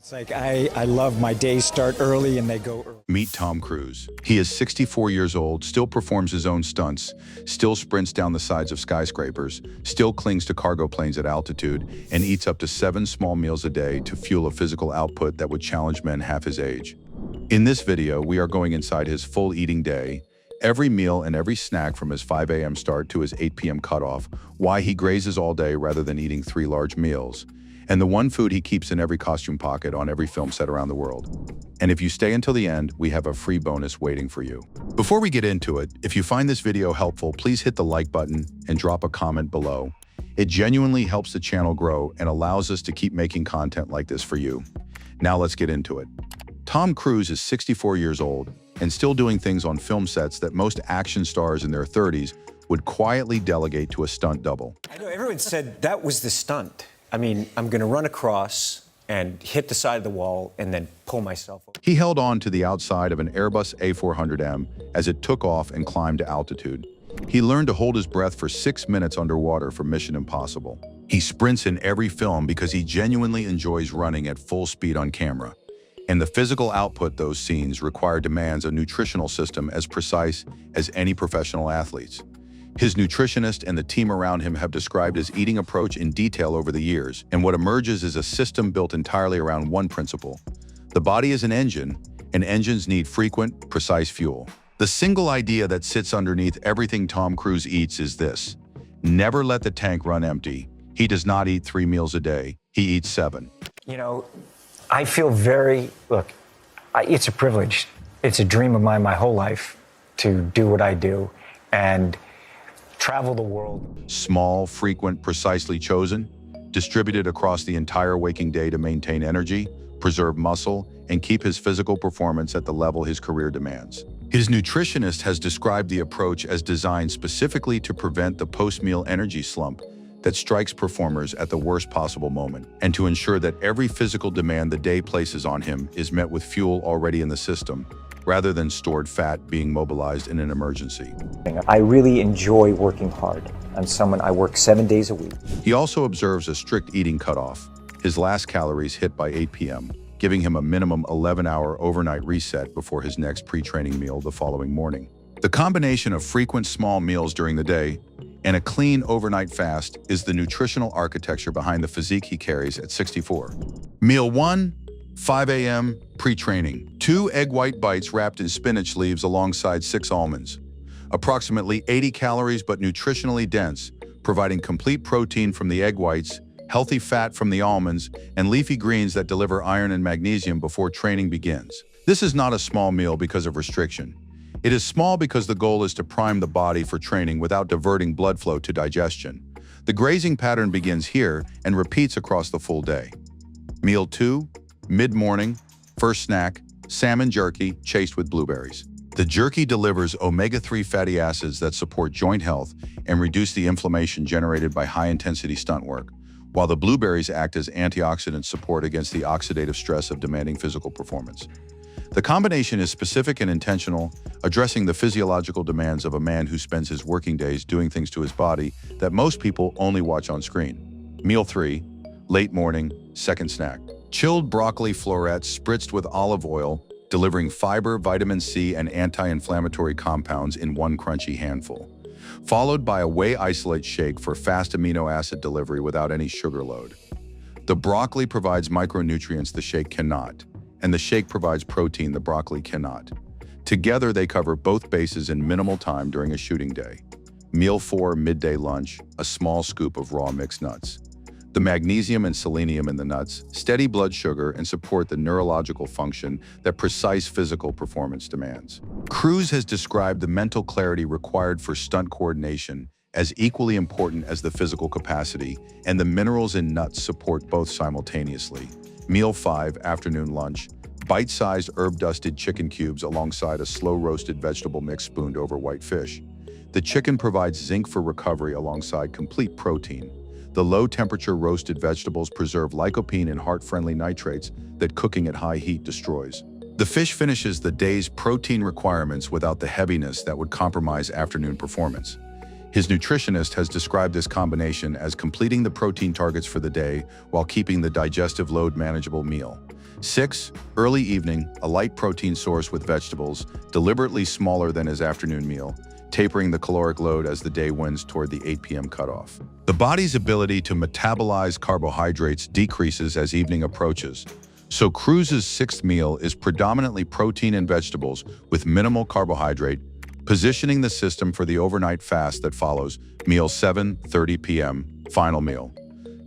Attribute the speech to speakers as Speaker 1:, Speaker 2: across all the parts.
Speaker 1: It's like I love my days start early and they go early.
Speaker 2: Meet Tom Cruise. He is 64 years old, still performs his own stunts, still sprints down the sides of skyscrapers, still clings to cargo planes at altitude, and eats up to 7 small meals a day to fuel a physical output that would challenge men half his age. In this video, we are going inside his full eating day, every meal and every snack from his 5 a.m. start to his 8 p.m. cutoff, why he grazes all day rather than eating 3 large meals, and the one food he keeps in every costume pocket on every film set around the world. And if you stay until the end, we have a free bonus waiting for you. Before we get into it, if you find this video helpful, please hit the like button and drop a comment below. It genuinely helps the channel grow and allows us to keep making content like this for you. Now let's get into it. Tom Cruise is 64 years old and still doing things on film sets that most action stars in their 30s would quietly delegate to a stunt double.
Speaker 1: I know everyone said that was the stunt. I mean, I'm going to run across and hit the side of the wall and then pull myself over.
Speaker 2: He held on to the outside of an Airbus A400M as it took off and climbed to altitude. He learned to hold his breath for 6 minutes underwater for Mission Impossible. He sprints in every film because he genuinely enjoys running at full speed on camera. And the physical output those scenes require demands a nutritional system as precise as any professional athlete's. His nutritionist and the team around him have described his eating approach in detail over the years, and what emerges is a system built entirely around one principle. The body is an engine, and engines need frequent, precise fuel. The single idea that sits underneath everything Tom Cruise eats is this: never let the tank run empty. He does not eat 3 meals a day. He eats 7.
Speaker 3: You know, I feel it's a privilege. It's a dream of mine my whole life to do what I do and travel the world.
Speaker 2: Small, frequent, precisely chosen, distributed across the entire waking day to maintain energy, preserve muscle, and keep his physical performance at the level his career demands. His nutritionist has described the approach as designed specifically to prevent the post-meal energy slump that strikes performers at the worst possible moment, and to ensure that every physical demand the day places on him is met with fuel already in the system, rather than stored fat being mobilized in an emergency.
Speaker 3: I really enjoy working hard. I work 7 days a week.
Speaker 2: He also observes a strict eating cutoff, his last calories hit by 8 p.m., giving him a minimum 11-hour overnight reset before his next pre-training meal the following morning. The combination of frequent small meals during the day and a clean overnight fast is the nutritional architecture behind the physique he carries at 64. Meal 1, 5 a.m., pre-training. 2 egg white bites wrapped in spinach leaves alongside 6 almonds. Approximately 80 calories but nutritionally dense, providing complete protein from the egg whites, healthy fat from the almonds, and leafy greens that deliver iron and magnesium before training begins. This is not a small meal because of restriction. It is small because the goal is to prime the body for training without diverting blood flow to digestion. The grazing pattern begins here and repeats across the full day. Meal 2, mid-morning, first snack, salmon jerky chased with blueberries. The jerky delivers omega-3 fatty acids that support joint health and reduce the inflammation generated by high-intensity stunt work, while the blueberries act as antioxidant support against the oxidative stress of demanding physical performance. The combination is specific and intentional, addressing the physiological demands of a man who spends his working days doing things to his body that most people only watch on screen. Meal 3, late morning, second snack. Chilled broccoli florets spritzed with olive oil, delivering fiber, vitamin C, and anti-inflammatory compounds in one crunchy handful. Followed by a whey isolate shake for fast amino acid delivery without any sugar load. The broccoli provides micronutrients the shake cannot, and the shake provides protein the broccoli cannot. Together, they cover both bases in minimal time during a shooting day. Meal 4, midday lunch, a small scoop of raw mixed nuts. The magnesium and selenium in the nuts steady blood sugar and support the neurological function that precise physical performance demands. Cruise has described the mental clarity required for stunt coordination as equally important as the physical capacity, and the minerals in nuts support both simultaneously. Meal 5, afternoon lunch, bite-sized herb-dusted chicken cubes alongside a slow-roasted vegetable mix spooned over white fish. The chicken provides zinc for recovery alongside complete protein. The low-temperature roasted vegetables preserve lycopene and heart-friendly nitrates that cooking at high heat destroys. The fish finishes the day's protein requirements without the heaviness that would compromise afternoon performance. His nutritionist has described this combination as completing the protein targets for the day while keeping the digestive load manageable meal. 6. Early evening, a light protein source with vegetables, deliberately smaller than his afternoon meal, tapering the caloric load as the day winds toward the 8 p.m. cutoff. The body's ability to metabolize carbohydrates decreases as evening approaches, so Cruz's sixth meal is predominantly protein and vegetables with minimal carbohydrate, positioning the system for the overnight fast that follows. Meal 7:30 p.m., final meal.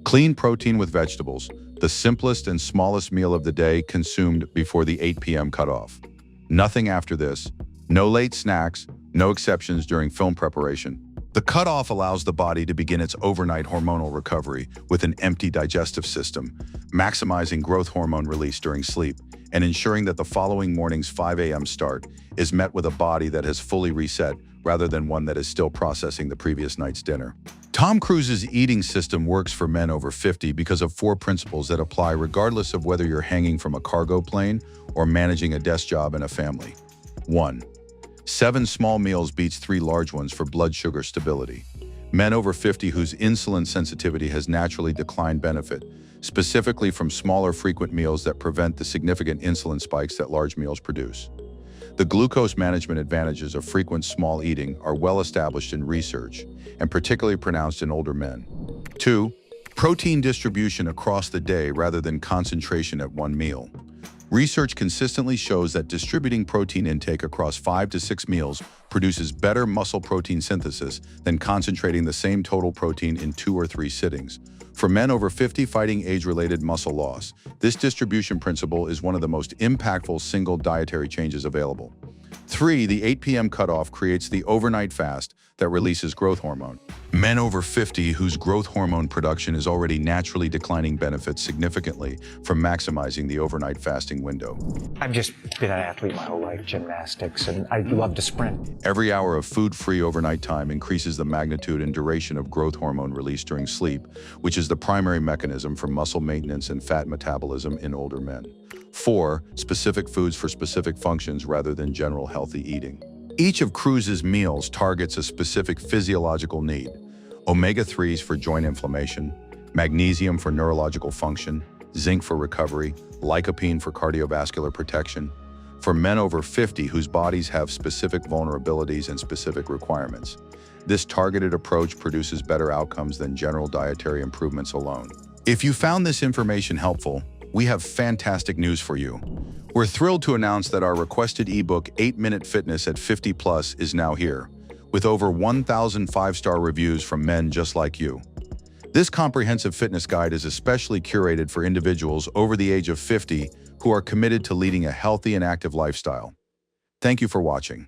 Speaker 2: Clean protein with vegetables, the simplest and smallest meal of the day consumed before the 8 p.m. cutoff. Nothing after this, no late snacks, no exceptions during film preparation. The cutoff allows the body to begin its overnight hormonal recovery with an empty digestive system, maximizing growth hormone release during sleep and ensuring that the following morning's 5 a.m. start is met with a body that has fully reset rather than one that is still processing the previous night's dinner. Tom Cruise's eating system works for men over 50 because of 4 principles that apply regardless of whether you're hanging from a cargo plane or managing a desk job in a family. 1. 7 small meals beats 3 large ones for blood sugar stability. Men over 50 whose insulin sensitivity has naturally declined benefit, specifically from smaller frequent meals that prevent the significant insulin spikes that large meals produce. The glucose management advantages of frequent small eating are well established in research, and particularly pronounced in older men. 2. Protein distribution across the day rather than concentration at one meal. Research consistently shows that distributing protein intake across 5 to 6 meals produces better muscle protein synthesis than concentrating the same total protein in 2 or 3 sittings. For men over 50 fighting age-related muscle loss, this distribution principle is one of the most impactful single dietary changes available. 3. The 8 p.m. cutoff creates the overnight fast that releases growth hormone. Men over 50 whose growth hormone production is already naturally declining benefit significantly from maximizing the overnight fasting window.
Speaker 3: I've just been an athlete my whole life, gymnastics, and I love to sprint.
Speaker 2: Every hour of food-free overnight time increases the magnitude and duration of growth hormone release during sleep, which is the primary mechanism for muscle maintenance and fat metabolism in older men. 4. Specific foods for specific functions rather than general healthy eating. Each of Cruise's meals targets a specific physiological need: omega-3s for joint inflammation, magnesium for neurological function, zinc for recovery, lycopene for cardiovascular protection. For men over 50 whose bodies have specific vulnerabilities and specific requirements, this targeted approach produces better outcomes than general dietary improvements alone. If you found this information helpful, we have fantastic news for you. We're thrilled to announce that our requested ebook 8-Minute Fitness at 50+ is now here, with over 1,000 5-star reviews from men just like you. This comprehensive fitness guide is especially curated for individuals over the age of 50 who are committed to leading a healthy and active lifestyle. Thank you for watching.